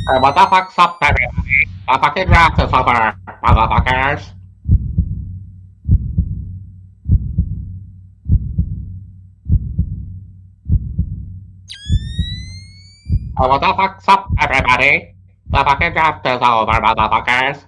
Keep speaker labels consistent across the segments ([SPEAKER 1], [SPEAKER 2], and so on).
[SPEAKER 1] What the fuck's up, everybody? The fucking draft is over, motherfuckers. What the fuck's up, everybody? The fucking draft is over, motherfuckers.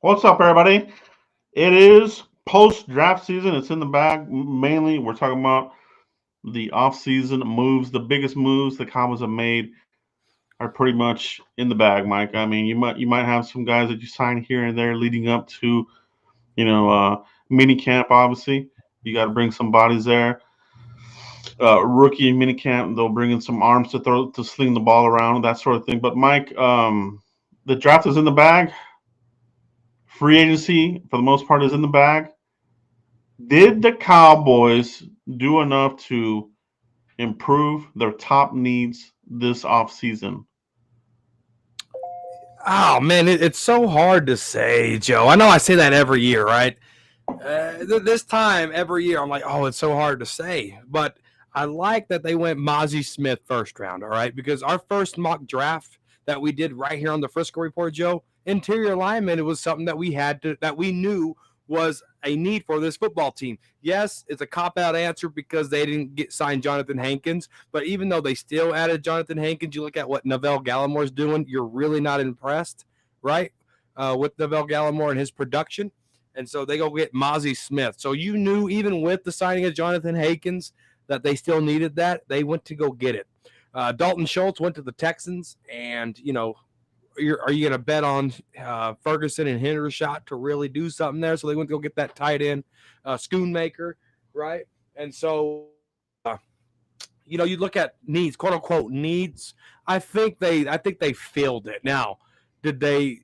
[SPEAKER 2] What's up, everybody? It is post-draft season. It's in the bag. Mainly, we're talking about the off-season moves. The biggest moves the Cowboys have made are pretty much in the bag, Mike. I mean, you might have some guys that you sign here and there leading up to mini camp. Obviously, you got to bring some bodies there. Rookie mini camp, they'll bring in some arms to throw to sling the ball around, that sort of thing. But Mike, the draft is in the bag. Free agency, for the most part, is in the bag. Did the Cowboys do enough to improve their top needs this offseason?
[SPEAKER 3] Oh man, it's so hard to say, Joe. I know I say that every year, right? This time every year, I'm like, oh, it's so hard to say. But I like that they went Mozzie Smith first round, all right? Because our first mock draft that we did right here on the Frisco Report, Joe, interior lineman, it was something that we knew was a need for this football team. Yes, it's a cop out answer because they didn't get signed Jonathan Hankins, but even though they still added Jonathan Hankins, you look at what Neville Gallimore's doing, you're really not impressed, right? With Neville Gallimore and his production. And so they go get Mozzie Smith. So you knew even with the signing of Jonathan Hankins that they still needed that. They went to go get it. Dalton Schultz went to the Texans, and are you going to bet on Ferguson and Hendershot to really do something there? So they went to go get that tight end, Schoonmaker, right? And so, you look at needs, quote unquote needs. I think they filled it. Now, did they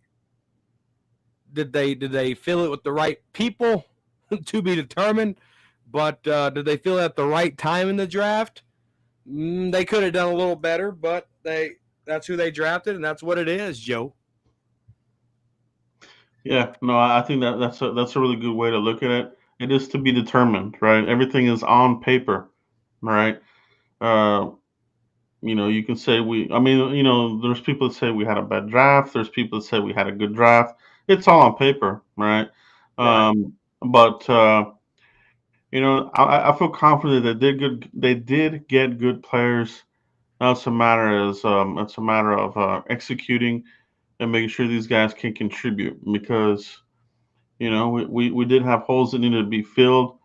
[SPEAKER 3] did they fill it with the right people to be determined? But did they fill it at the right time in the draft? They could have done a little better, but that's who they drafted, and that's what it is, Joe.
[SPEAKER 2] Yeah, no, I think that's a really good way to look at it. It is to be determined, right? Everything is on paper, right? Uh, you can say I mean, there's people that say we had a bad draft. There's people that say we had a good draft. It's all on paper, right?
[SPEAKER 3] Right.
[SPEAKER 2] But I feel confident that they did good. They did get good players. Now it's a matter of executing and making sure these guys can contribute because we did have holes that needed to be filled.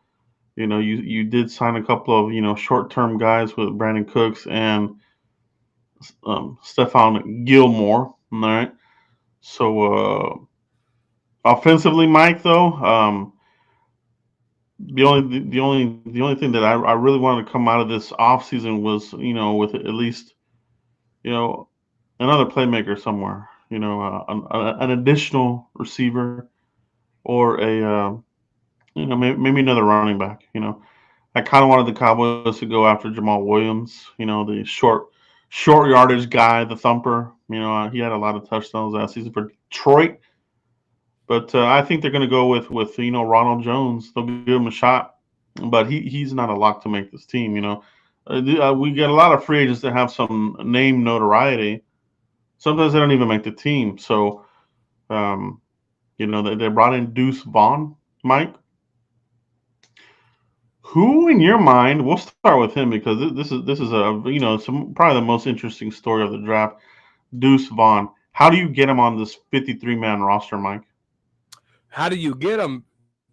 [SPEAKER 2] You did sign a couple of short term guys with Brandon Cooks and Stephon Gilmore. All right. So offensively, Mike, though, the only thing that I really wanted to come out of this offseason was with at least you know another playmaker somewhere. An additional receiver or a maybe another running back. I kind of wanted the Cowboys to go after Jamal Williams. The short yardage guy, the thumper. He had a lot of touchdowns last season for Detroit. But I think they're going to go with Ronald Jones. They'll give him a shot, but he's not a lock to make this team. We get a lot of free agents that have some name notoriety. Sometimes they don't even make the team. So they brought in Deuce Vaughn, Mike, Who in your mind? We'll start with him because this is a probably the most interesting story of the draft. Deuce Vaughn. How do you get him on this 53-man roster, Mike?
[SPEAKER 3] How do you get him,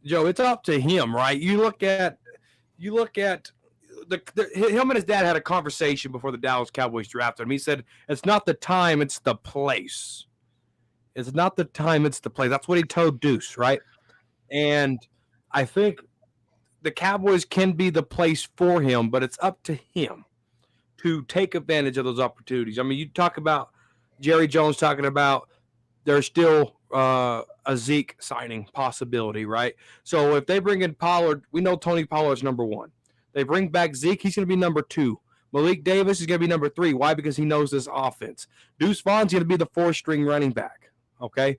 [SPEAKER 3] Joe? It's up to him, right? You look at him and his dad had a conversation before the Dallas Cowboys drafted him. He said, "It's not the time, it's the place. It's not the time, it's the place." That's what he told Deuce, right? And I think the Cowboys can be the place for him, but it's up to him to take advantage of those opportunities. I mean, you talk about Jerry Jones talking about there's still a Zeke signing possibility, right? So if they bring in Pollard, we know Tony Pollard's number one. They bring back Zeke, he's going to be number two. Malik Davis is going to be number three. Why? Because he knows this offense. Deuce Vaughn's going to be the four-string running back, okay?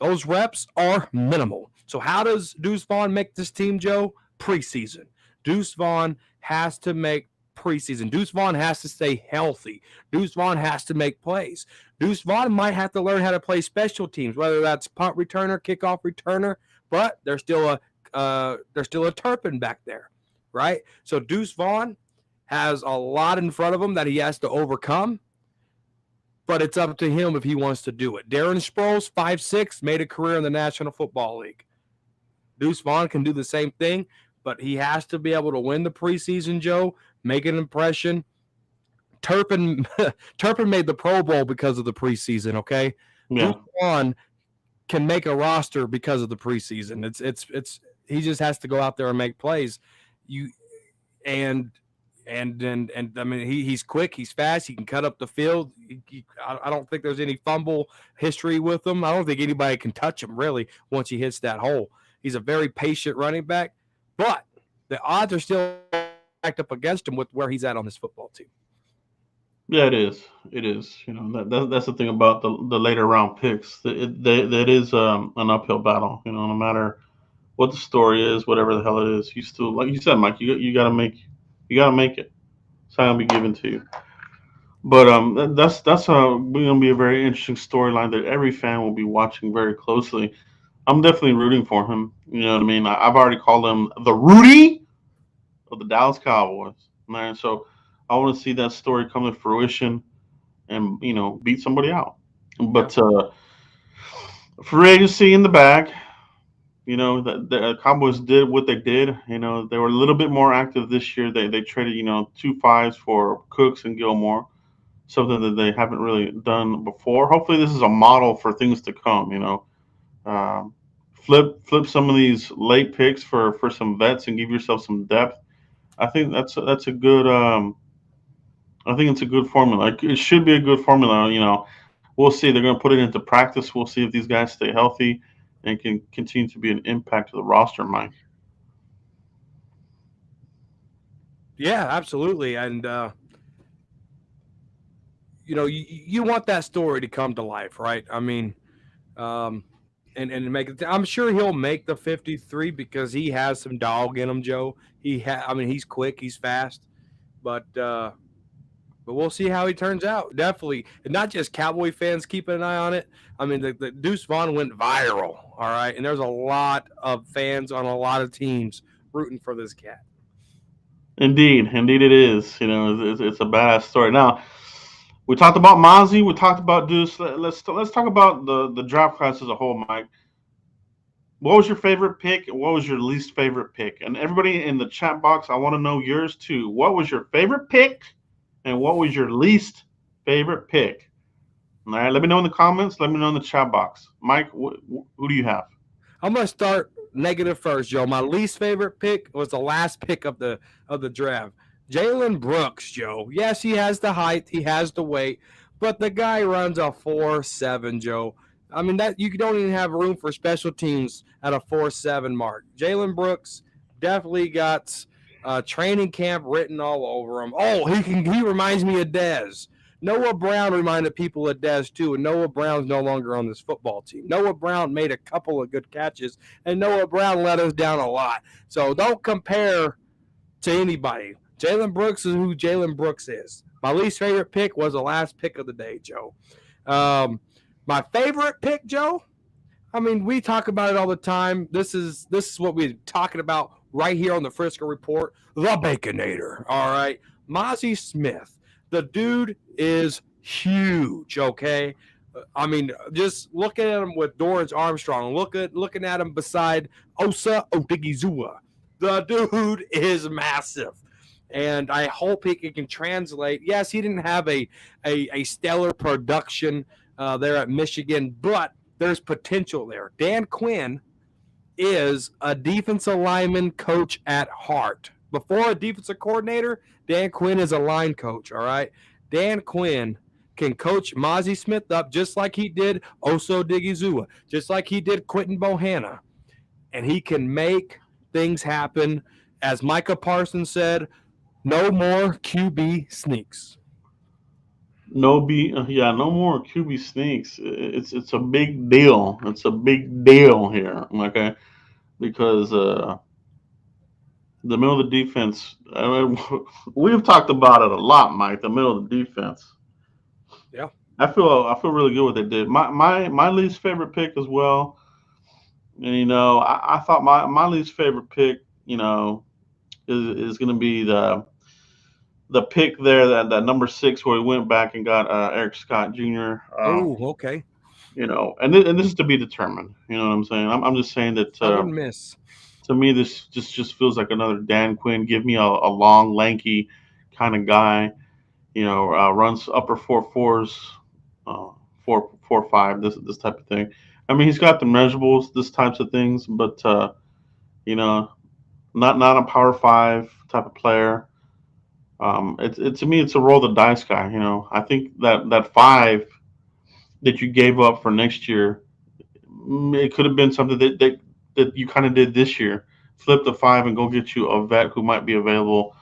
[SPEAKER 3] Those reps are minimal. So how does Deuce Vaughn make this team, Joe? Preseason. Deuce Vaughn has to make preseason. Deuce Vaughn has to stay healthy. Deuce Vaughn has to make plays. Deuce Vaughn might have to learn how to play special teams, whether that's punt returner, kickoff returner, but there's still a Turpin back there, right? So Deuce Vaughn has a lot in front of him that he has to overcome, but it's up to him if he wants to do it. Darren Sproles, 5'6", made a career in the National Football League. Deuce Vaughn can do the same thing, but he has to be able to win the preseason, Joe, make an impression. Turpin made the Pro Bowl because of the preseason, okay?
[SPEAKER 2] Yeah.
[SPEAKER 3] Deuce Vaughn can make a roster because of the preseason. It's he just has to go out there and make plays. And I mean he's quick, he's fast, he can cut up the field. I don't think there's any fumble history with him. I don't think anybody can touch him really once he hits that hole. He's a very patient running back, but the odds are still stacked up against him with where he's at on this football team.
[SPEAKER 2] Yeah, it is. It is. That's the thing about the later round picks. That is an uphill battle. No matter what the story is, whatever the hell it is, you still, like you said, Mike, you gotta make it. It's not gonna be given to you. But that's going to be a very interesting storyline that every fan will be watching very closely. I'm definitely rooting for him. You know what I mean? I've already called him the Rudy of the Dallas Cowboys. Man, so I want to see that story come to fruition and beat somebody out. But free agency in the bag. The Cowboys did what they did. They were a little bit more active this year. They traded 2 5s for Cooks and Gilmore, something that they haven't really done before. Hopefully, this is a model for things to come. Flip some of these late picks for some vets and give yourself some depth. I think that's a good. I think it's a good formula. It should be a good formula. We'll see. They're going to put it into practice. We'll see if these guys stay healthy and can continue to be an impact to the roster, Mike.
[SPEAKER 3] Yeah, absolutely. And you want that story to come to life, right? I mean, and make it. I'm sure he'll make the 53 because he has some dog in him, Joe. He's quick, he's fast, but we'll see how he turns out. Definitely, and not just Cowboy fans keeping an eye on it. I mean, the Deuce Vaughn went viral, all right, and there's a lot of fans on a lot of teams rooting for this cat.
[SPEAKER 2] Indeed it is. It's a badass story. Now, we talked about Mozzie. We talked about Deuce. Let's talk about the draft class as a whole, Mike. What was your favorite pick and what was your least favorite pick? And everybody in the chat box, I want to know yours too. What was your favorite pick and what was your least favorite pick? All right, let me know in the comments. Let me know in the chat box. Mike, who do you have?
[SPEAKER 3] I'm going to start negative first, Joe. My least favorite pick was the last pick of the draft. Jalen Brooks, Joe. Yes, he has the height, he has the weight, but the guy runs a 4.7, Joe. I mean, that you don't even have room for special teams at a 4.7 mark. Jalen Brooks definitely got training camp written all over him. Oh, he reminds me of Dez. Noah Brown reminded people of Dez too, and Noah Brown's no longer on this football team. Noah Brown made a couple of good catches, and Noah Brown let us down a lot. So don't compare to anybody. Jalen Brooks is who Jalen Brooks is. My least favorite pick was the last pick of the day, Joe. My favorite pick, Joe, I mean, we talk about it all the time. This is what we're talking about right here on the Frisco Report, the Baconator. All right. Mozzie Smith. The dude is huge, okay? I mean, just looking at him with Dorrance Armstrong, looking at him beside Osa Odigizua. The dude is massive. And I hope he can translate. Yes, he didn't have a stellar production there at Michigan, but there's potential there. Dan Quinn is a defensive lineman coach at heart. Before a defensive coordinator, Dan Quinn is a line coach, all right? Dan Quinn can coach Mozzie Smith up just like he did Oso Digizua, just like he did Quentin Bohanna. And he can make things happen. As Micah Parsons said, no more QB sneaks.
[SPEAKER 2] No more QB sneaks. It's a big deal. It's a big deal here. Okay, because the middle of the defense. I mean, we've talked about it a lot, Mike. The middle of the defense.
[SPEAKER 3] Yeah,
[SPEAKER 2] I feel really good what they did. My least favorite pick as well. And I thought my least favorite pick, is going to be the pick there that number 6 where he went back and got Eric Scott Jr.
[SPEAKER 3] Okay.
[SPEAKER 2] And this is to be determined. You know what I'm saying? I'm just saying that
[SPEAKER 3] Southern Miss.
[SPEAKER 2] to me this just feels like another Dan Quinn. Give me a long, lanky kind of guy. Runs upper 4.4s, 4.5. This type of thing. I mean, he's got the measurables, this types of things, but not a Power 5 type of player. To me, it's a roll the dice guy. I think that 5 that you gave up for next year, it could have been something that you kind of did this year. Flip the 5 and go get you a vet who might be available,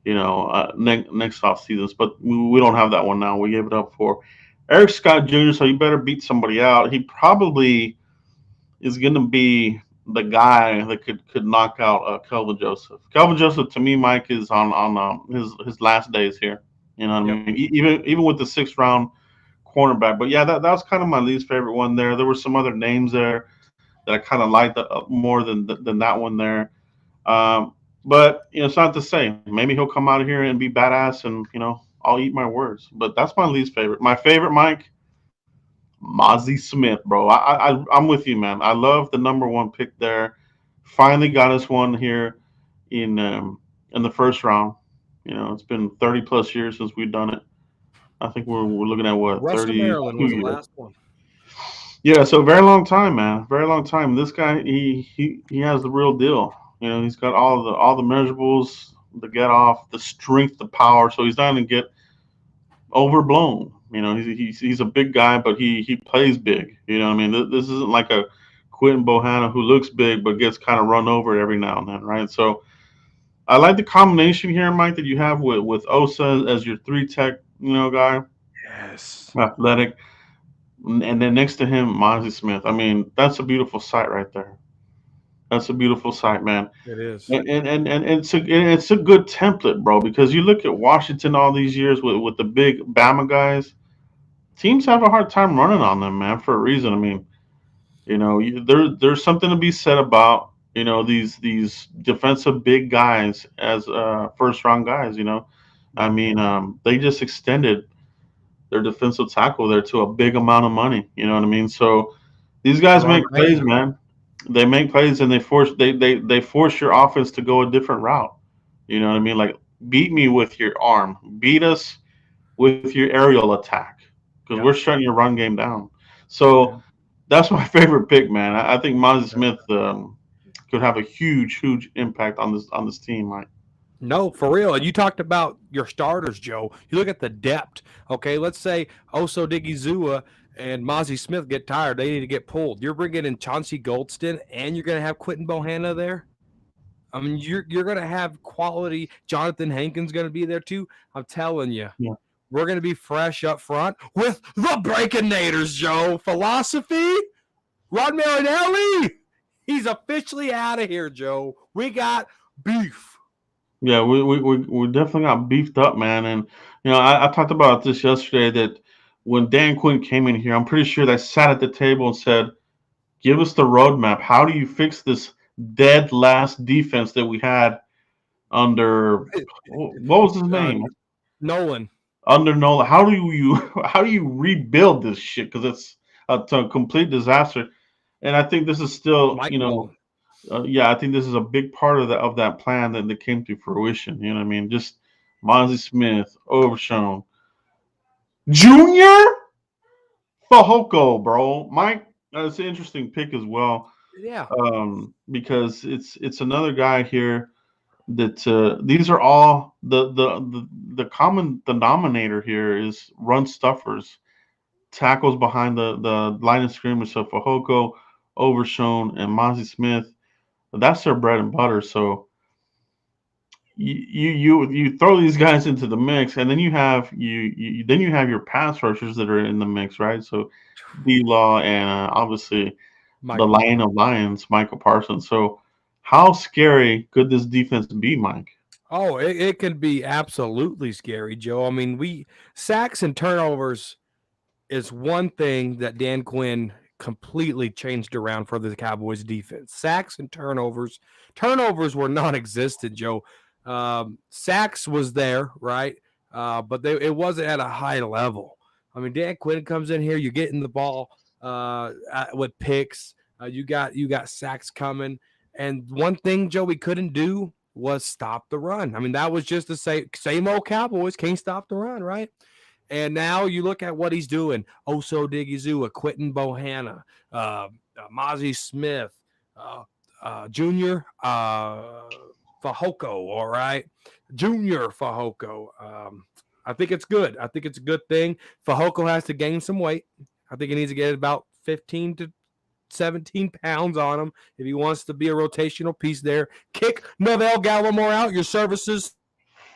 [SPEAKER 2] next off seasons. But we don't have that one now. We gave it up for Eric Scott Jr. So you better beat somebody out. He probably is going to be the guy that could knock out Kelvin Joseph. Kelvin Joseph, to me, Mike, is on his last days here. You know what I mean? Even with the 6th round cornerback. But yeah, that was kind of my least favorite one there. There were some other names there that I kind of liked more than that one there. But it's not to say maybe he'll come out of here and be badass, and I'll eat my words. But that's my least favorite. My favorite, Mike, Mozzie Smith, bro. I'm with you, man. I love the number 1 pick there. Finally got us one here in the first round. It's been 30 plus years since we've done it. I think we're looking at what,
[SPEAKER 3] Western
[SPEAKER 2] 32
[SPEAKER 3] Maryland was the
[SPEAKER 2] years.
[SPEAKER 3] last one.
[SPEAKER 2] Yeah, so very long time, man. Very long time. This guy, he has the real deal. He's got all the measurables, the get off, the strength, the power. So he's not going to get overblown. He's a big guy, but he plays big. You know what I mean? This isn't like a Quentin Bohanna who looks big but gets kind of run over every now and then, right? So I like the combination here, Mike, that you have with Osa as your 3-tech, guy.
[SPEAKER 3] Yes.
[SPEAKER 2] Athletic. And then next to him, Mozzie Smith. I mean, that's a beautiful sight right there. That's a beautiful sight, man.
[SPEAKER 3] It is.
[SPEAKER 2] And it's a good template, bro, because you look at Washington all these years with the big Bama guys. Teams have a hard time running on them, man, for a reason. I mean, there's something to be said about these defensive big guys as first round guys. I mean, they just extended their defensive tackle there to a big amount of money. You know what I mean? So these guys make plays, man. They make plays and they force your offense to go a different route. You know what I mean? Like, beat me with your arm, beat us with your aerial attack, because we're shutting your run game down. So that's my favorite pick, man. I think Mozzie Smith could have a huge impact on this team, Mike.
[SPEAKER 3] No, for real. And you talked about your starters, Joe. You look at the depth. Okay, let's say Oso Digizua and Mozzie Smith get tired. They need to get pulled. You're bringing in Chauncey Goldston, and you're going to have Quentin Bohanna there. I mean, you're going to have quality. Jonathan Hankins going to be there too. I'm telling you.
[SPEAKER 2] Yeah.
[SPEAKER 3] We're going to be fresh up front with the Baconators, Joe. Philosophy, Rod Marinelli. He's officially out of here, Joe. We got beef.
[SPEAKER 2] Yeah, we definitely got beefed up, man. And I talked about this yesterday, that when Dan Quinn came in here, I'm pretty sure they sat at the table and said, "Give us the roadmap. How do you fix this dead last defense that we had under what was his
[SPEAKER 3] Uh,
[SPEAKER 2] name?
[SPEAKER 3] Nolan.
[SPEAKER 2] Under Nola. How do you how do you rebuild this shit? Because it's a complete disaster. And I think this is still,
[SPEAKER 3] Mike Nolan.
[SPEAKER 2] yeah, I think this is a big part of that plan that came to fruition. You know what I mean? Just Mozzie Smith, Overshown, Junior Fahoko, bro. Mike, it's an interesting pick as well,
[SPEAKER 3] Yeah.
[SPEAKER 2] because it's another guy here that these are all the common denominator here is run stuffers, tackles behind the line of scrimmage. So Fahoko, Overshown, and Mozzie Smith, that's their bread and butter. So you throw these guys into the mix, and then you have your pass rushers that are in the mix, right? So D Law and obviously the
[SPEAKER 3] Michael.
[SPEAKER 2] Lion of Lions, Michael Parsons. So how scary could this defense be, Mike?
[SPEAKER 3] Oh, it can be absolutely scary, Joe. I mean, sacks and turnovers is one thing that Dan Quinn completely changed around for the Cowboys defense. Sacks and turnovers. Turnovers were non-existent, Joe. Sacks was there, right? But it wasn't at a high level. I mean, Dan Quinn comes in here, you're getting the ball with picks. You got sacks coming. And one thing, Joe, we couldn't do was stop the run. I mean, that was just the same old Cowboys can't stop the run, right? And now you look at what he's doing. Oso Digizua, Quentin Bohanna, Mozzie Smith, Junior Fahoko, all right? Junior Fahoko. I think it's good. I think it's a good thing. Fahoko has to gain some weight. I think he needs to get about 15 to 17 pounds on him if he wants to be a rotational piece there. Kick Novell Gallimore out. Your services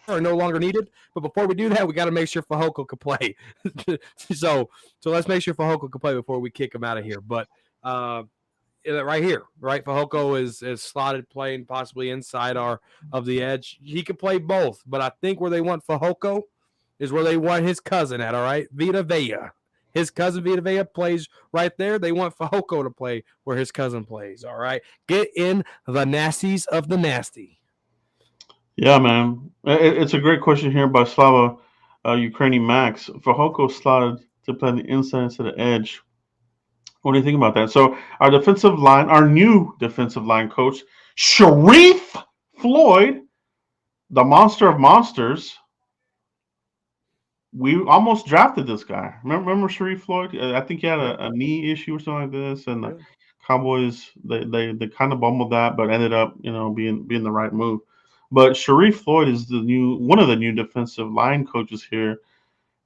[SPEAKER 3] are no longer needed. But before we do that, we got to make sure Fahoko can play. so let's make sure Fahoko can play before we kick him out of here. But right here, right? Fahoko is slotted playing possibly inside of the edge. He can play both, but I think where they want Fahoko is where they want his cousin at, all right? Vita Vea. His cousin Vita Vea plays right there. They want Fahoko to play where his cousin plays, all right? Get in the nasties of the nasty.
[SPEAKER 2] Yeah, man. It's a great question here by Slava Ukrainian Max. Fahoko slotted to play on the inside to the edge. What do you think about that? So our new defensive line coach, Sharif Floyd, the monster of monsters. We almost drafted this guy. Remember Sharif Floyd? I think he had a knee issue or something like this, and the Cowboys they kind of bumbled that, but ended up being the right move. But Sharif Floyd is one of the new defensive line coaches here,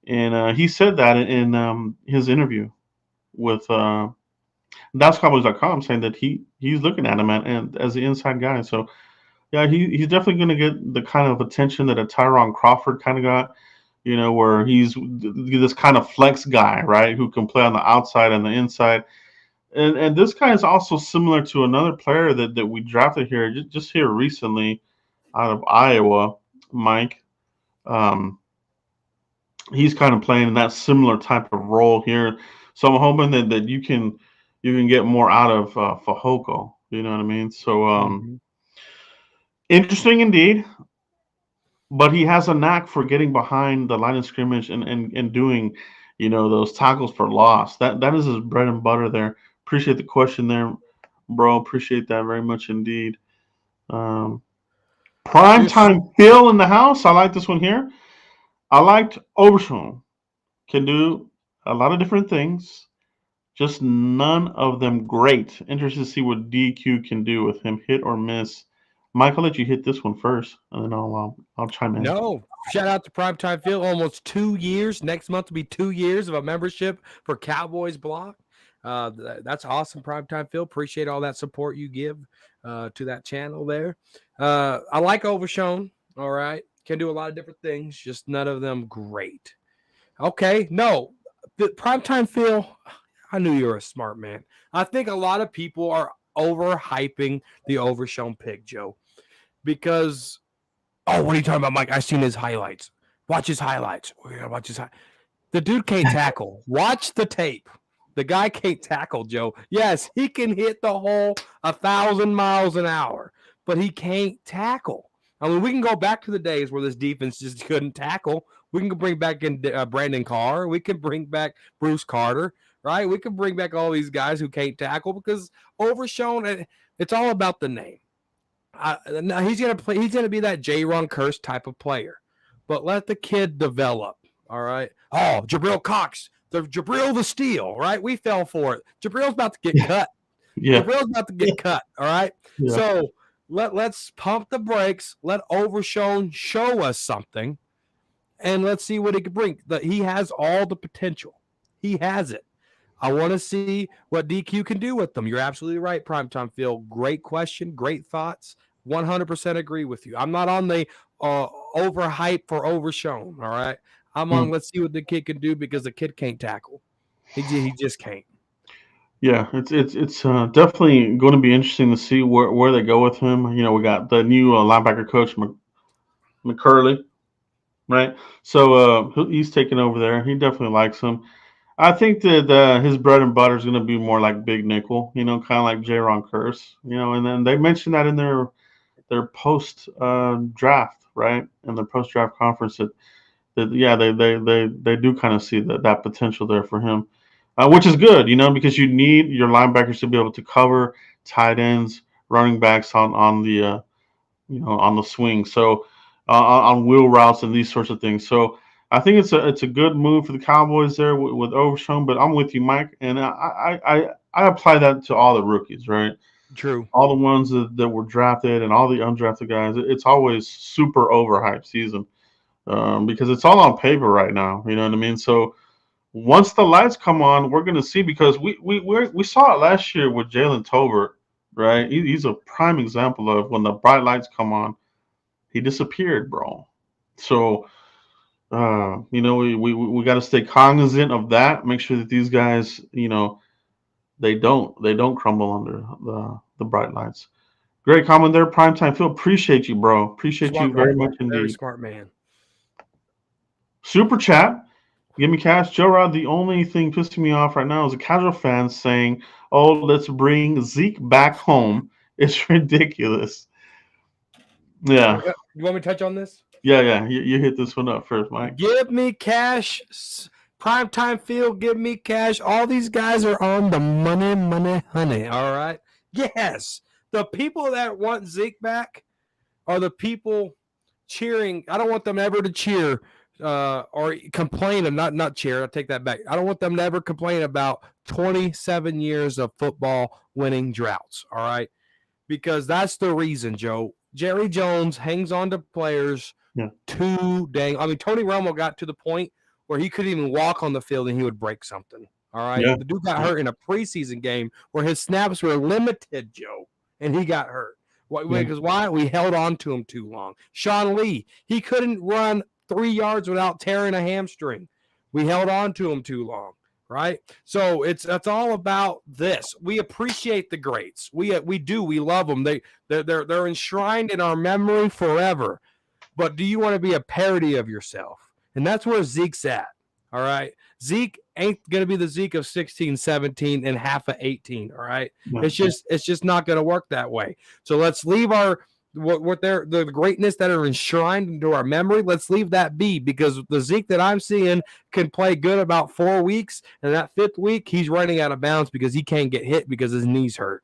[SPEAKER 2] and he said that in his interview with DallasCowboys.com, saying that he's looking at him and as the inside guy. So yeah, he's definitely going to get the kind of attention that a Tyron Crawford kind of got. Where he's this kind of flex guy, right, who can play on the outside and the inside. And this guy is also similar to another player that we drafted here just here recently out of Iowa, Mike. He's kind of playing in that similar type of role here. So I'm hoping that you can get more out of Fahoko. You know what I mean? So interesting indeed. But he has a knack for getting behind the line of scrimmage and doing, those tackles for loss. That is his bread and butter there. Appreciate the question there, bro. Appreciate that very much indeed. Primetime Phil in the house. I like this one here. I liked Overshown. Can do a lot of different things. Just none of them great. Interested to see what DQ can do with him, hit or miss. Mike, I'll let you hit this one first, and then I'll chime in.
[SPEAKER 3] No, shout out to Primetime Phil. Almost 2 years. Next month will be 2 years of a membership for Cowboys Block. That's awesome, Primetime Phil. Appreciate all that support you give to that channel there. I like Overshown. All right, can do a lot of different things. Just none of them great. Okay, no, Primetime Phil. I knew you were a smart man. I think a lot of people are overhyping the Overshown pick, Joe. Because, what are you talking about, Mike? I've seen his highlights. Watch his highlights. We're gonna watch his The dude can't tackle. Watch the tape. The guy can't tackle, Joe. Yes, he can hit the hole 1,000 miles an hour, but he can't tackle. I mean, we can go back to the days where this defense just couldn't tackle. We can bring back in Brandon Carr. We can bring back Bruce Carter, right? We can bring back all these guys who can't tackle because Overshown. It's all about the name. Now he's gonna play. He's gonna be that J-Ron Curse type of player, but let the kid develop. All right. Oh, Jabril Cox, Jabril the Steel. Right. We fell for it. Jabril's about to get cut.
[SPEAKER 2] Yeah.
[SPEAKER 3] Jabril's about to get cut. All right.
[SPEAKER 2] Yeah.
[SPEAKER 3] So let's pump the brakes. Let Overshown show us something, and let's see what he can bring. He has all the potential. He has it. I want to see what DQ can do with them. You're absolutely right, Primetime Phil. Great question, great thoughts. 100% agree with you. I'm not on the overhype for Overshown, all right? I'm on let's see what the kid can do because the kid can't tackle. He just can't.
[SPEAKER 2] Yeah, it's definitely going to be interesting to see where they go with him. You know, we got the new linebacker coach, McCurley, right? So he's taking over there. He definitely likes him. I think that his bread and butter is going to be more like big nickel, you know, kind of like J-Ron Curse, you know. And then they mentioned that in their post draft, right? In the post draft conference, that yeah, they do kind of see that potential there for him, which is good, you know, because you need your linebackers to be able to cover tight ends, running backs on the on the swing, so on wheel routes and these sorts of things. So I think it's a good move for the Cowboys there with Overshown. But I'm with you, Mike, and I apply that to all the rookies, right?
[SPEAKER 3] True.
[SPEAKER 2] All the ones that were drafted and all the undrafted guys. It's always super overhyped season because it's all on paper right now. You know what I mean? So once the lights come on, we're going to see, because we saw it last year with Jalen Tolbert, right? He's a prime example of when the bright lights come on, he disappeared, bro. So, we got to stay cognizant of that. Make sure that these guys, they don't crumble under the bright lights. Great comment there, Primetime Phil. Appreciate you, bro. Appreciate you
[SPEAKER 3] Smart
[SPEAKER 2] very
[SPEAKER 3] man.
[SPEAKER 2] much
[SPEAKER 3] Very
[SPEAKER 2] indeed.
[SPEAKER 3] smart man.
[SPEAKER 2] Super chat. Give me cash. Joe Rod, the only thing pissing me off right now is a casual fan saying, "Oh, let's bring Zeke back home." It's ridiculous. Yeah.
[SPEAKER 3] You want me to touch on this?
[SPEAKER 2] Yeah. You hit this one up first, Mike.
[SPEAKER 3] Give me cash. Primetime Field, give me cash. All these guys are on the money, honey. All right. Yes. The people that want Zeke back are the people cheering. I don't want them ever to cheer or complain of not cheer. I take that back. I don't want them to ever complain about 27 years of football winning droughts. All right. Because that's the reason, Joe. Jerry Jones hangs on to players too dang. I mean, Tony Romo got to the point where he couldn't even walk on the field and he would break something. All right.
[SPEAKER 2] Yeah.
[SPEAKER 3] The dude got hurt in a preseason game where his snaps were limited, Joe, and he got hurt. Because why? We held on to him too long. Sean Lee, he couldn't run 3 yards without tearing a hamstring. We held on to him too long. Right. So that's all about this. We appreciate the greats. We do. We love them. They're enshrined in our memory forever. But do you want to be a parody of yourself? And that's where Zeke's at. All right. Zeke ain't going to be the Zeke of 16, 17, and half of 18. All right.
[SPEAKER 2] Yeah.
[SPEAKER 3] It's just not going to work that way. So let's leave the greatness that are enshrined into our memory. Let's leave that be, because the Zeke that I'm seeing can play good about 4 weeks, and that 5th week he's running out of bounds because he can't get hit because his knees hurt.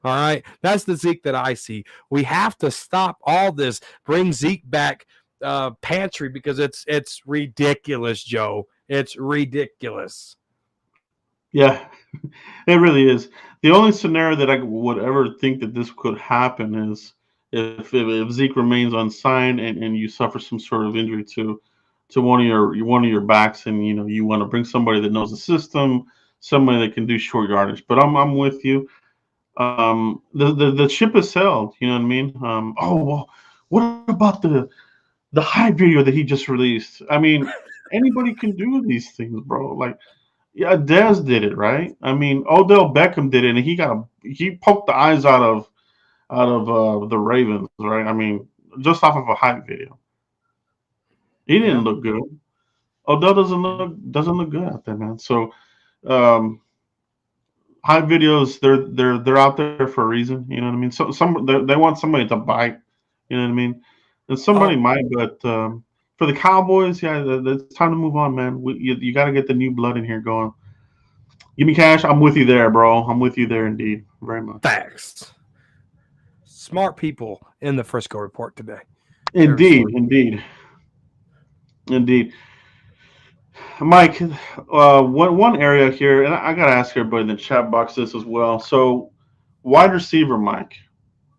[SPEAKER 3] All right, that's the Zeke that I see. We have to stop all this. Bring Zeke back, pantry, because it's ridiculous, Joe. It's ridiculous.
[SPEAKER 2] Yeah, it really is. The only scenario that I would ever think that this could happen is if Zeke remains unsigned and you suffer some sort of injury to one of your backs, and you want to bring somebody that knows the system, somebody that can do short yardage. But I'm with you. The ship has sailed. You know what I mean? Well, what about the hype video that he just released? I mean, anybody can do these things, bro. Like, yeah, Dez did it, right? I mean, Odell Beckham did it, and he poked the eyes out of the Ravens, right? I mean, just off of a hype video. He didn't look good. Odell doesn't look good out there, man. So, hype videos, they're out there for a reason. You know what I mean? So they want somebody to bite. You know what I mean? And somebody
[SPEAKER 3] Oh,
[SPEAKER 2] might, but for the Cowboys, yeah, it's time to move on, man. You got to get the new blood in here going. Give me cash. I'm with you there, bro. I'm with you there, indeed, very much.
[SPEAKER 3] facts. Smart people in the Frisco report today. Very
[SPEAKER 2] Indeed,
[SPEAKER 3] smart.
[SPEAKER 2] indeed, indeed. Mike, one area here, and I gotta ask everybody in the chat box this as well. So, wide receiver, Mike,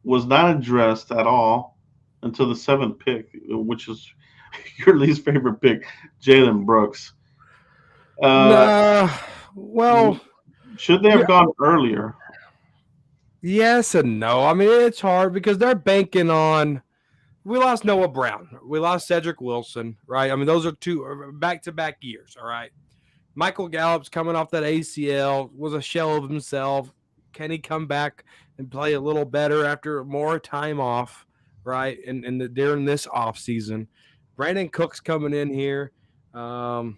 [SPEAKER 2] was not addressed at all until the seventh pick, which is your least favorite pick, Jalen Brooks. Uh,
[SPEAKER 3] Nah, well,
[SPEAKER 2] should they
[SPEAKER 3] yeah,
[SPEAKER 2] have gone earlier?
[SPEAKER 3] yes and no. I mean, it's hard because they're banking on. We lost Noah Brown. We lost Cedric Wilson, right? I mean, those are two back-to-back years, all right? Michael Gallup's coming off that ACL, was a shell of himself. Can he come back and play a little better after more time off, right? And during this offseason. Brandon Cook's coming in here. And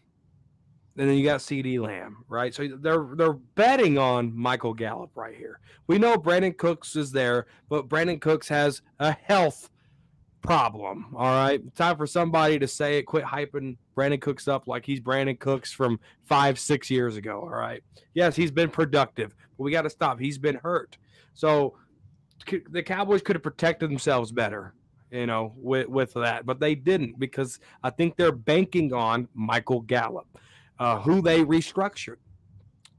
[SPEAKER 3] then you got CD Lamb, right? So they're betting on Michael Gallup right here. We know Brandon Cooks is there, but Brandon Cooks has a health problem. All right. Time for somebody to say it. Quit hyping Brandon Cooks up like he's Brandon Cooks from 5-6 years ago. All right. Yes, he's been productive, but we got to stop. He's been hurt. So the Cowboys could have protected themselves better, with that, but they didn't because I think they're banking on Michael Gallup, who they restructured.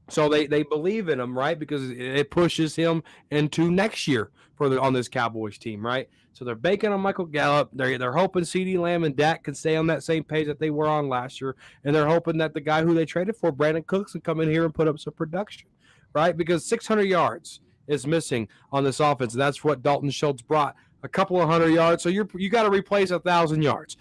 [SPEAKER 3] So they believe in him, right? Because it pushes him into next year on this Cowboys team, right? So they're banking on Michael Gallup. They're hoping CeeDee Lamb and Dak can stay on that same page that they were on last year, and they're hoping that the guy who they traded for, Brandon Cooks, can come in here and put up some production, right? Because 600 yards is missing on this offense. And that's what Dalton Schultz brought, a couple of 100 yards. So you got to replace 1,000 yards.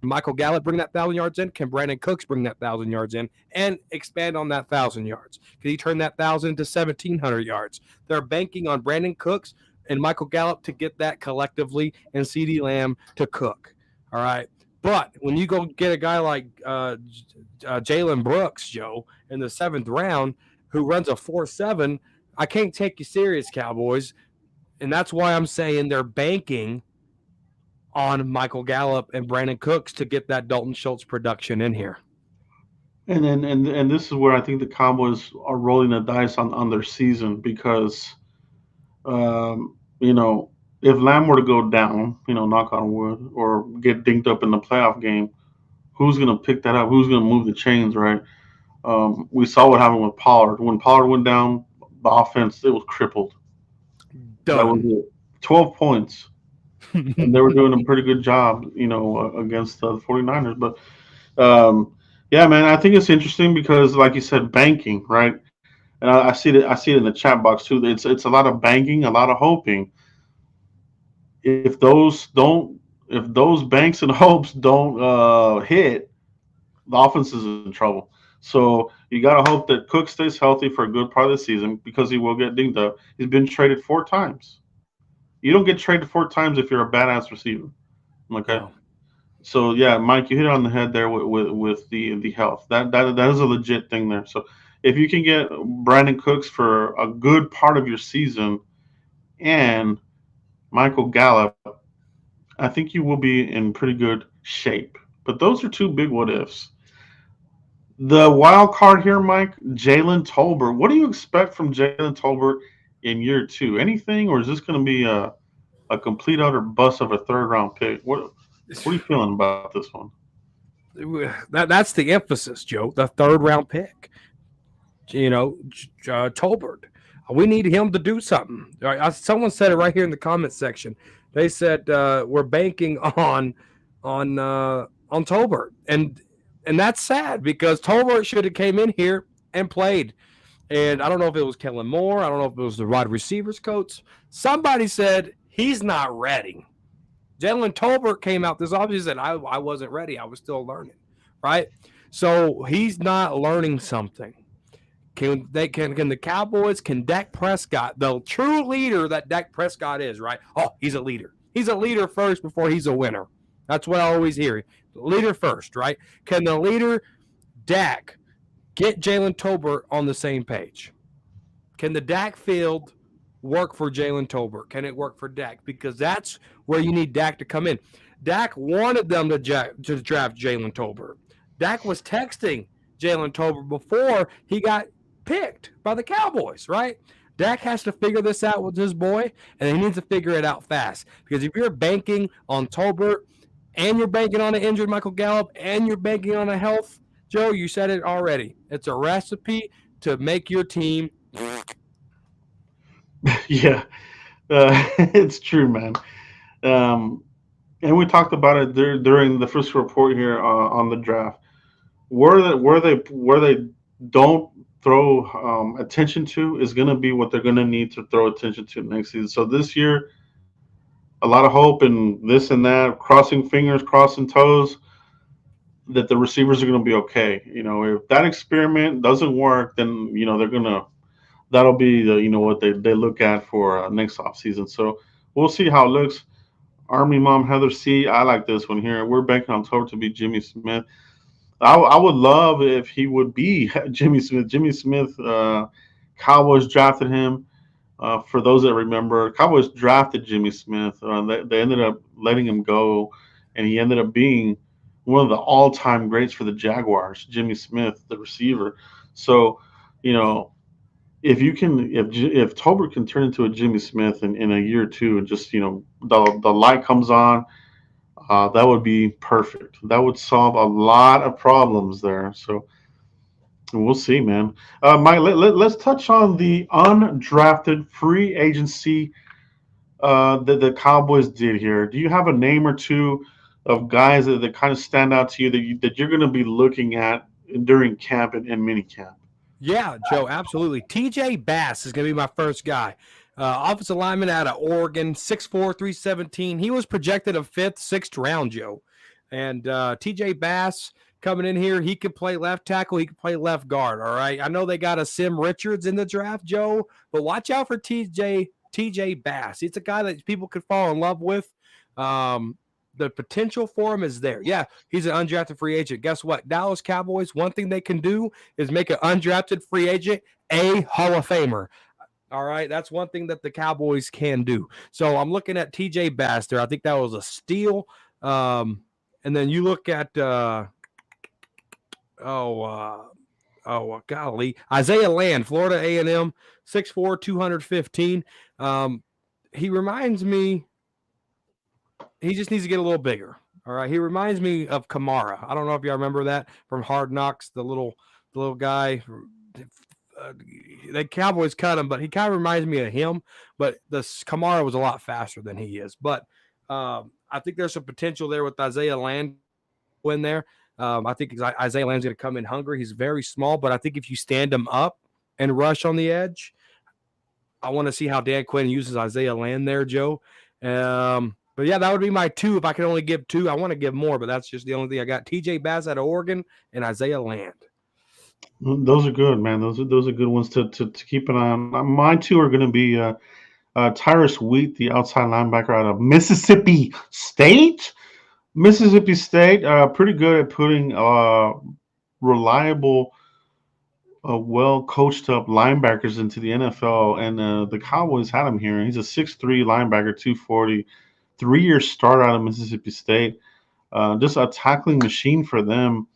[SPEAKER 3] Michael Gallup bring that 1,000 yards in? Can Brandon Cooks bring that 1,000 yards in and expand on that 1,000 yards? Can he turn that 1,000 to 1,700 yards? They're banking on Brandon Cooks and Michael Gallup to get that collectively, and CeeDee Lamb to cook. All right. But when you go get a guy like Jalen Brooks, Joe, in the 7th round, who runs a 4.7, I can't take you serious, Cowboys. And that's why I'm saying they're banking on Michael Gallup and Brandon Cooks to get that Dalton Schultz production in here.
[SPEAKER 2] And then and this is where I think the Cowboys are rolling the dice on their season because you know, if Lamb were to go down, knock on wood, or get dinged up in the playoff game, who's going to pick that up? Who's going to move the chains, right? We saw what happened with Pollard. When Pollard went down, the offense, it was crippled.
[SPEAKER 3] Done.
[SPEAKER 2] That was it. 12 points. And they were doing a pretty good job, against the 49ers. But, yeah, man, I think it's interesting because, like you said, banking, right? And I see it. I see it in the chat box too. It's a lot of banking, a lot of hoping. If those banks and hopes don't hit, the offense is in trouble. So you got to hope that Cook stays healthy for a good part of the season because he will get dinged up. He's been traded 4 times. You don't get traded 4 times if you're a badass receiver. Okay.
[SPEAKER 3] No.
[SPEAKER 2] So yeah, Mike, you hit it on the head there with the health. That is a legit thing there. So if you can get Brandon Cooks for a good part of your season and Michael Gallup, I think you will be in pretty good shape. But those are 2 big what ifs. The wild card here, Mike, Jalen Tolbert. What do you expect from Jalen Tolbert in year 2? Anything, or is this going to be a complete utter bust of a 3rd round pick? What are you feeling about this one?
[SPEAKER 3] That's the emphasis, Joe. The 3rd round pick. Tolbert. We need him to do something. Someone said it right here in the comment section. They said we're banking on Tolbert, and that's sad because Tolbert should have came in here and played. And I don't know if it was Kellen Moore. I don't know if it was the wide receivers coach. Somebody said he's not ready. Jalen Tolbert came out this offseason and said, I wasn't ready. I was still learning, right? So he's not learning something. Can the Cowboys, can Dak Prescott, the true leader that Dak Prescott is, right? Oh, he's a leader. He's a leader first before he's a winner. That's what I always hear. Leader first, right? Can the leader, Dak, get Jalen Tolbert on the same page? Can the Dak field work for Jalen Tolbert? Can it work for Dak? Because that's where you need Dak to come in. Dak wanted them to draft Jalen Tolbert. Dak was texting Jalen Tolbert before he got picked by the Cowboys, right? Dak has to figure this out with his boy, and he needs to figure it out fast. Because if you're banking on Tolbert and you're banking on an injured Michael Gallup and you're banking on a health, Joe, you said it already. It's a recipe to make your team.
[SPEAKER 2] Yeah, it's true, man. Um, and we talked about it during the first report here on the draft. Where they don't throw attention to is going to be what they're going to need to throw attention to next season. So this year, a lot of hope and this and that, crossing fingers, crossing toes that the receivers are going to be okay. If that experiment doesn't work, then they're gonna that'll be what they look at for next offseason. So we'll see how it looks. Army Mom Heather C. I like this one here. We're banking on October to be Jimmy Smith. I would love if he would be Jimmy Smith. Jimmy Smith, Cowboys drafted him. For those that remember, Cowboys drafted Jimmy Smith. They ended up letting him go, and he ended up being one of the all-time greats for the Jaguars, Jimmy Smith, the receiver. So, if Tolbert can turn into a Jimmy Smith in a year or two, and just the light comes on, that would be perfect. That would solve a lot of problems there. So we'll see, man. Mike, let's touch on the undrafted free agency that the Cowboys did here. Do you have a name or two of guys that kind of stand out to you that you're going to be looking at during camp and mini camp?
[SPEAKER 3] Yeah, Joe, absolutely. TJ Bass is going to be my first guy. Offensive lineman out of Oregon, 6'4", 317. He was projected a 5th, 6th round, Joe. And TJ Bass coming in here, he could play left tackle, he could play left guard, all right? I know they got a Sim Richards in the draft, Joe, but watch out for TJ Bass. It's a guy that people could fall in love with. The potential for him is there. Yeah, he's an undrafted free agent. Guess what? Dallas Cowboys, one thing they can do is make an undrafted free agent a Hall of Famer. All right, that's one thing that the Cowboys can do. So I'm looking at TJ Bass there. I think that was a steal. And then you look at golly, Isaiah Land, Florida A&M, 6'4", 215. He reminds me. He just needs to get a little bigger. All right. He reminds me of Kamara. I don't know if y'all remember that from Hard Knocks, the little guy. The Cowboys cut him, but he kind of reminds me of him. But the Kamara was a lot faster than he is. But I think there's some potential there with Isaiah Land in there. I think Isaiah Land's going to come in hungry. He's very small, but I think if you stand him up and rush on the edge, I want to see how Dan Quinn uses Isaiah Land there, Joe. But yeah, that would be my two. If I could only give two, I want to give more, but that's just the only thing I got. TJ Bass out of Oregon and Isaiah Land.
[SPEAKER 2] Those are good, man. Those are good ones to keep an eye on. My two are going to be Tyrus Wheat, the outside linebacker out of Mississippi State. Mississippi State, pretty good at putting reliable, well coached up linebackers into the NFL, and the Cowboys had him here. He's a 6'3" linebacker, 240. 3-year start out of Mississippi State, just a tackling machine for them.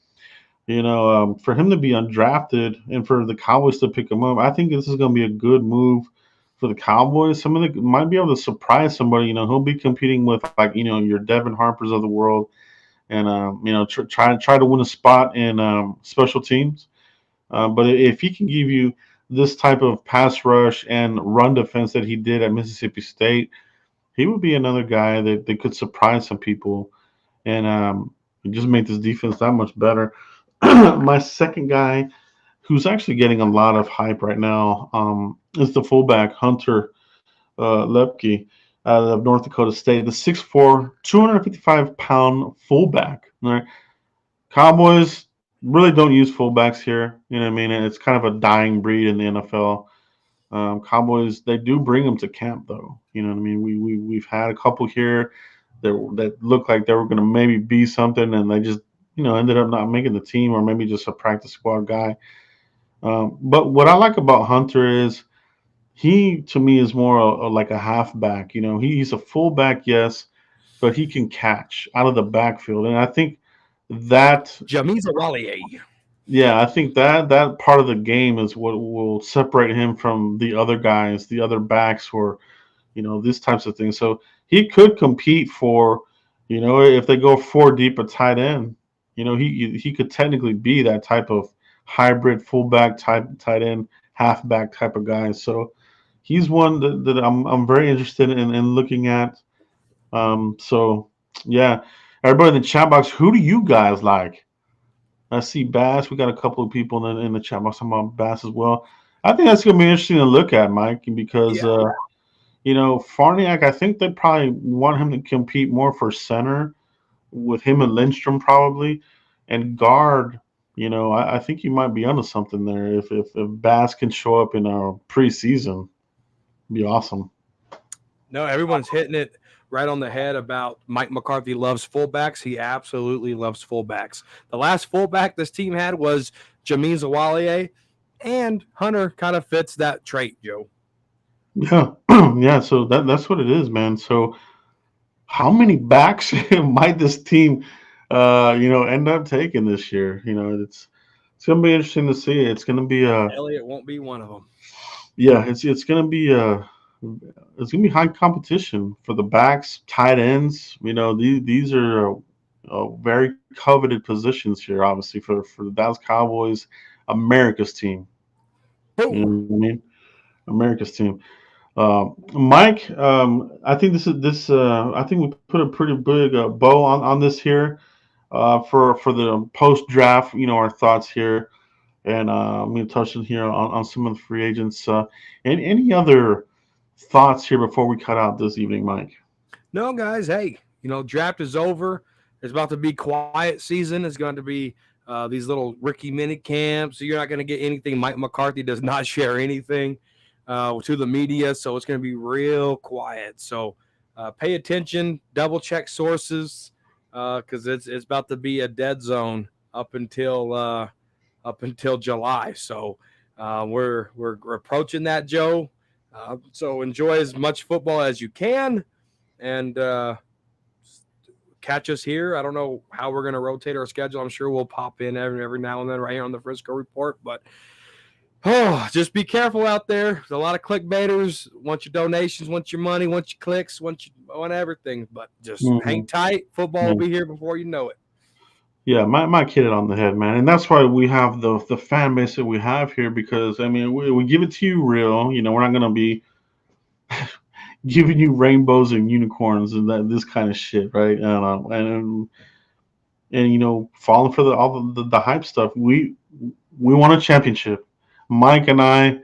[SPEAKER 2] For him to be undrafted and for the Cowboys to pick him up, I think this is going to be a good move for the Cowboys. Somebody might be able to surprise somebody. He'll be competing with your Devin Harpers of the world, and try to win a spot in special teams. But if he can give you this type of pass rush and run defense that he did at Mississippi State, he would be another guy that could surprise some people and just make this defense that much better. My second guy, who's actually getting a lot of hype right now, is the fullback Hunter Lepke out of North Dakota State, the 6'4", 255-pound fullback. All right? Cowboys really don't use fullbacks here. You know what I mean? It's kind of a dying breed in the NFL. Cowboys, they do bring them to camp, though. You know what I mean? We've had a couple here that looked like they were going to maybe be something, and they just ended up not making the team, or maybe just a practice squad guy. But what I like about Hunter is he to me is more like a halfback. He's a fullback, yes, but he can catch out of the backfield, and I think that
[SPEAKER 3] Jameez Awalier.
[SPEAKER 2] yeah, I think that part of the game is what will separate him from the other guys, the other backs, or these types of things. So he could compete for, if they go four deep at tight end, he could technically be that type of hybrid fullback type tight end, halfback type of guy. So he's one that I'm very interested in looking at. So yeah, everybody in the chat box, who do you guys like? I see Bass. We got a couple of people in the chat box talking about Bass as well. I think that's gonna be interesting to look at, Mike, because
[SPEAKER 3] Yeah.
[SPEAKER 2] Farniak, I think they probably want him to compete more for center with him and Lindstrom probably, and guard. I think you might be onto something there if Bass can show up in our preseason. Be awesome.
[SPEAKER 3] No, everyone's hitting it right on the head about Mike McCarthy loves fullbacks. He absolutely loves fullbacks. The last fullback this team had was Jameez Awalier, and Hunter kind of fits that trait, Joe.
[SPEAKER 2] Yeah, yeah. So that's what it is, man. So how many backs might this team, end up taking this year? It's gonna be interesting to see. It's gonna be
[SPEAKER 3] Elliott won't be one of them.
[SPEAKER 2] yeah, it's gonna be high competition for the backs, tight ends. These are very coveted positions here, obviously for the Dallas Cowboys, America's team. You know
[SPEAKER 3] Boom.
[SPEAKER 2] what I mean? America's team. Mike, I think this. I think we put a pretty big bow on this here for the post draft. Our thoughts here, and I'm going to touch on here on some of the free agents. And any other thoughts here before we cut out this evening, Mike?
[SPEAKER 3] No, guys, hey, draft is over. It's about to be quiet season. It's going to be these little rookie mini camps. So you're not going to get anything. Mike McCarthy does not share anything to the media, so it's going to be real quiet. So pay attention, double check sources, because it's about to be a dead zone up until July. So we're approaching that, Joe. So enjoy as much football as you can, and catch us here. I don't know how we're going to rotate our schedule. I'm sure we'll pop in every now and then right here on the Frisco Report, but just be careful out there. There's a lot of clickbaiters. Want your donations, want your money, want your clicks, want everything. But just hang tight. Football will be here before you know it.
[SPEAKER 2] Yeah, Mike hit it on the head, man, and that's why we have the fan base that we have here. Because I mean, we give it to you real. We're not gonna be giving you rainbows and unicorns and this kind of shit, right? And falling for all the hype stuff. We want a championship. Mike and I,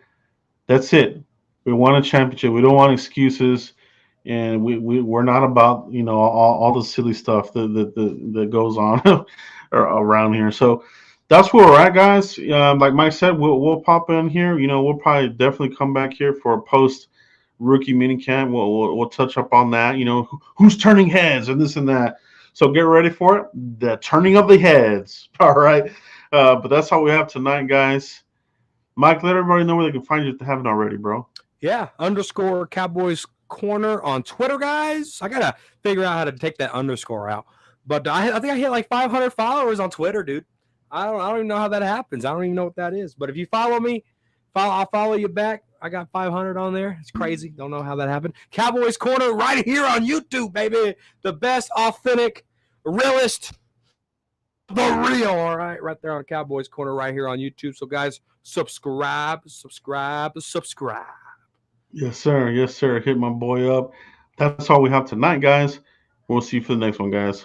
[SPEAKER 2] that's it. We want a championship. We don't want excuses, and we're not about all the silly stuff that goes on around here. So that's where we're at, guys. Like Mike said, we'll pop in here. We'll probably definitely come back here for a post rookie minicamp. We'll touch up on that. Who's turning heads and this and that. So get ready for it. The turning of the heads. All right. But that's all we have tonight, guys. Mike, let everybody know where they can find you if they haven't already, bro.
[SPEAKER 3] Yeah, _ Cowboys Corner on Twitter, guys. I gotta figure out how to take that underscore out. But I think I hit like 500 followers on Twitter, dude. I don't even know how that happens. I don't even know what that is. But if you follow me, I'll follow you back. I got 500 on there. It's crazy. Don't know how that happened. Cowboys Corner right here on YouTube, baby. The best, authentic, realist, the real. All right, right there on Cowboys Corner right here on YouTube. So, guys, subscribe.
[SPEAKER 2] Yes, sir. Yes, sir. Hit my boy up. That's all we have tonight, guys. We'll see you for the next one, guys.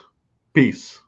[SPEAKER 2] Peace.